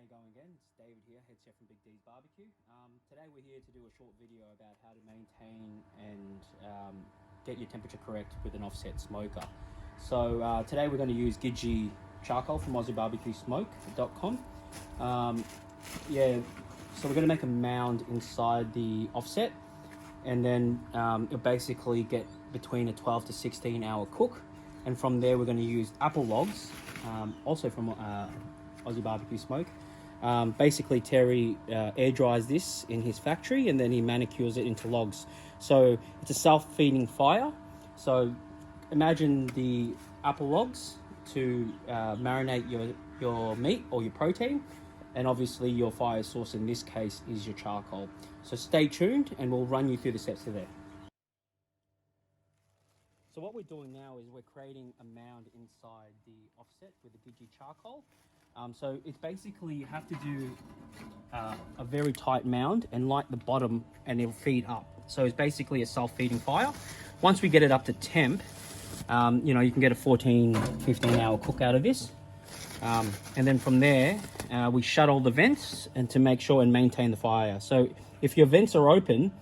you going again? It's David here, head chef from Ds BBQ. Today we're here to do a short video about how to maintain and get your temperature correct with an offset smoker. So today we're going to use Gidgee charcoal from AussieBBQSmoke.com. Yeah, so we're going to make a mound inside the offset, and then you'll basically get between a 12 to 16 hour cook. And from there we're going to use apple logs, also from Aussie Barbecue Smoke. Basically Terry air dries this in his factory, and then he manicures it into logs. So it's a self-feeding fire. So imagine the apple logs to marinate your meat or your protein, and obviously your fire source in this case is your charcoal. So stay tuned and we'll run you through the steps of there. So what we're doing now is we're creating a mound inside the offset with the Gidgee charcoal. So it's basically, you have to do a very tight mound and light the bottom, and it'll feed up. So it's basically a self-feeding fire. Once we get it up to temp, you know, you can get a 14-15 hour cook out of this. And then from there, we shut all the vents and to make sure and maintain the fire. So if your vents are open,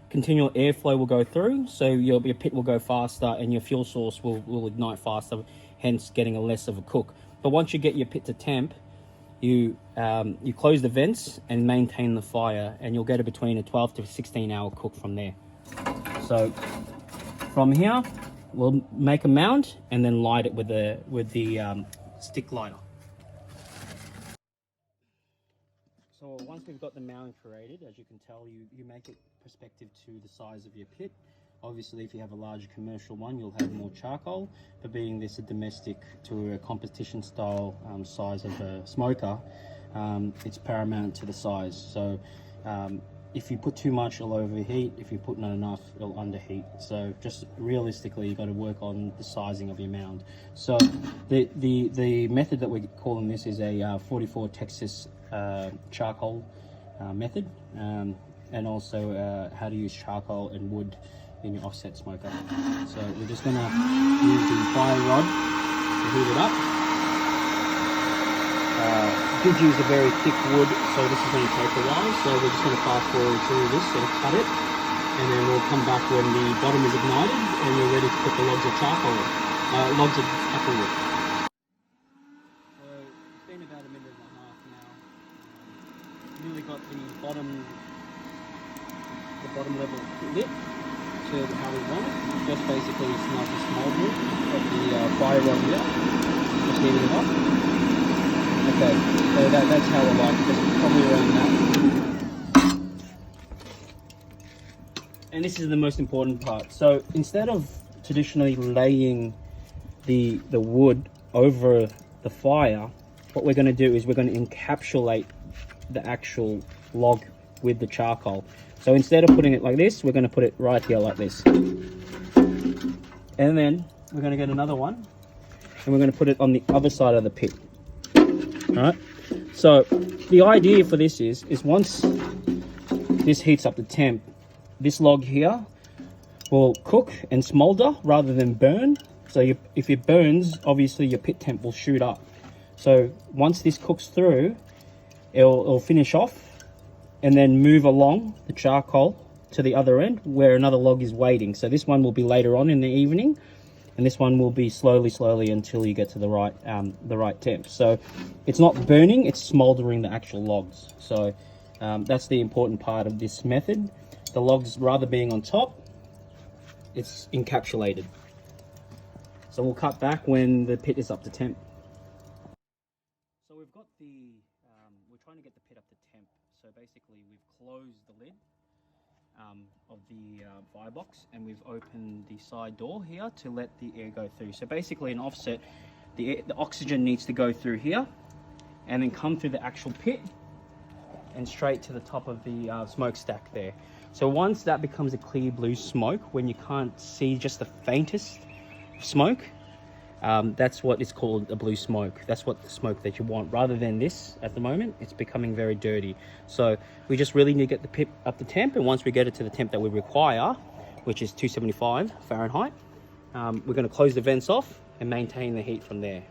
continual airflow will go through, so your pit will go faster and your fuel source will ignite faster, hence getting a less of a cook. But once you get your pit to temp, you close the vents and maintain the fire, and you'll get it between a 12 to 16 hour cook from there. So from here, we'll make a mound and then light it with the stick lighter. So once we've got the mound created, as you can tell, you make it perspective to the size of your pit. Obviously, if you have a larger commercial one, you'll have more charcoal, but being this a domestic to a competition style size of a smoker, it's paramount to the size. So if you put too much, it'll overheat. If you put not enough, it'll underheat. So just realistically, you've got to work on the sizing of your mound. So the method that we're calling this is a 44 Texas charcoal method, and also how to use charcoal and wood in your offset smoker. So we're just going to use the fire rod to heat it up. Gidgee is a very thick wood, so this is going to take a while. So we're just going to fast forward through this and cut it, and then we'll come back when the bottom is ignited and we're ready to put the logs of charcoal, logs of apple wood. So it's been about a minute and a half now. Really got the bottom level lit to how we want it. Just basically it's like a smolder of the fire rod here, just heating it up. Okay, so that's how I like it, just probably around that. And this is the most important part. So instead of traditionally laying the wood over the fire, what we're going to do is we're going to encapsulate the actual log with the charcoal. So instead of putting it like this, we're going to put it right here like this. And then we're going to get another one, and we're going to put it on the other side of the pit. All right. So the idea for this is once this heats up to temp, this log here will cook and smolder rather than burn. So if it burns, obviously your pit temp will shoot up. So once this cooks through, it'll finish off and then move along the charcoal to the other end where another log is waiting. So this one will be later on in the evening, and this one will be slowly until you get to the right temp. So it's not burning, it's smoldering the actual logs. So that's the important part of this method. The logs, rather being on top, it's encapsulated. So we'll cut back when the pit is up to temp. So we've got we're trying to get the pit up to temp. So basically we've closed the lid of the firebox, and we've opened the side door here to let the air go through. So basically an offset, the oxygen needs to go through here and then come through the actual pit and straight to the top of the smokestack there. So once that becomes a clear blue smoke, when you can't see just the faintest smoke, that's what is called a blue smoke. That's what the smoke that you want, rather than this at the moment. It's becoming very dirty. So we just really need to get the pit up to temp, and once we get it to the temp that we require, which is 275 Fahrenheit, we're going to close the vents off and maintain the heat from there.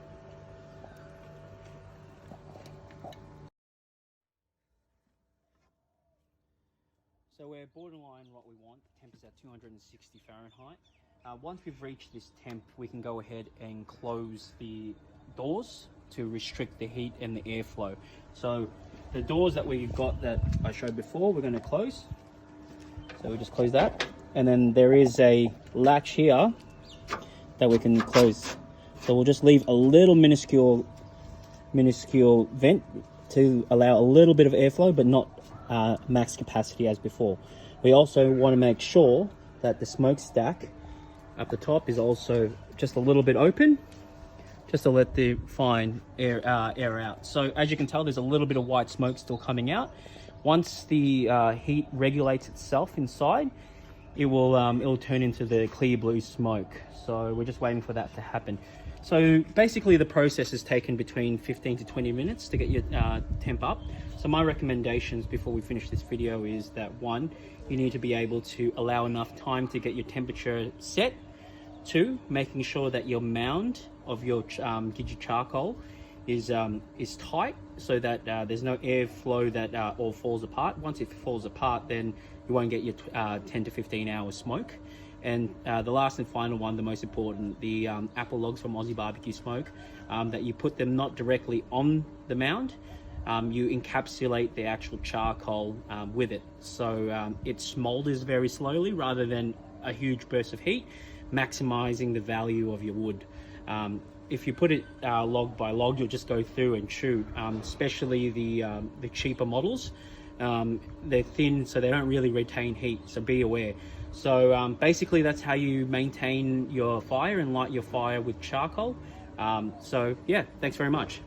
at 260 Fahrenheit. Once we've reached this temp, we can go ahead and close the doors to restrict the heat and the airflow. So the doors that we've got that I showed before, we're going to close. So we just close that. And then there is a latch here that we can close. So we'll just leave a little minuscule vent to allow a little bit of airflow, but not max capacity as before. We also want to make sure that the smokestack up the top is also just a little bit open, just to let the fine air out. So as you can tell, there's a little bit of white smoke still coming out. Once the heat regulates itself inside, it'll turn into the clear blue smoke. So we're just waiting for that to happen. So basically the process has taken between 15 to 20 minutes to get your temp up. So my recommendations before we finish this video is that 1, you need to be able to allow enough time to get your temperature set. 2, making sure that your mound of your Gidgee charcoal is tight, so that there's no airflow that all falls apart. Once it falls apart, then you won't get your 10 to 15 hour smoke. And the last and final one, the most important, the apple logs from Ds BBQ smoke, that you put them not directly on the mound, you encapsulate the actual charcoal with it. So it smolders very slowly rather than a huge burst of heat, maximizing the value of your wood. If you put it log by log, you'll just go through and chew, especially the cheaper models. They're thin, so they don't really retain heat, so be aware. So basically that's how you maintain your fire and light your fire with charcoal. So yeah, thanks very much.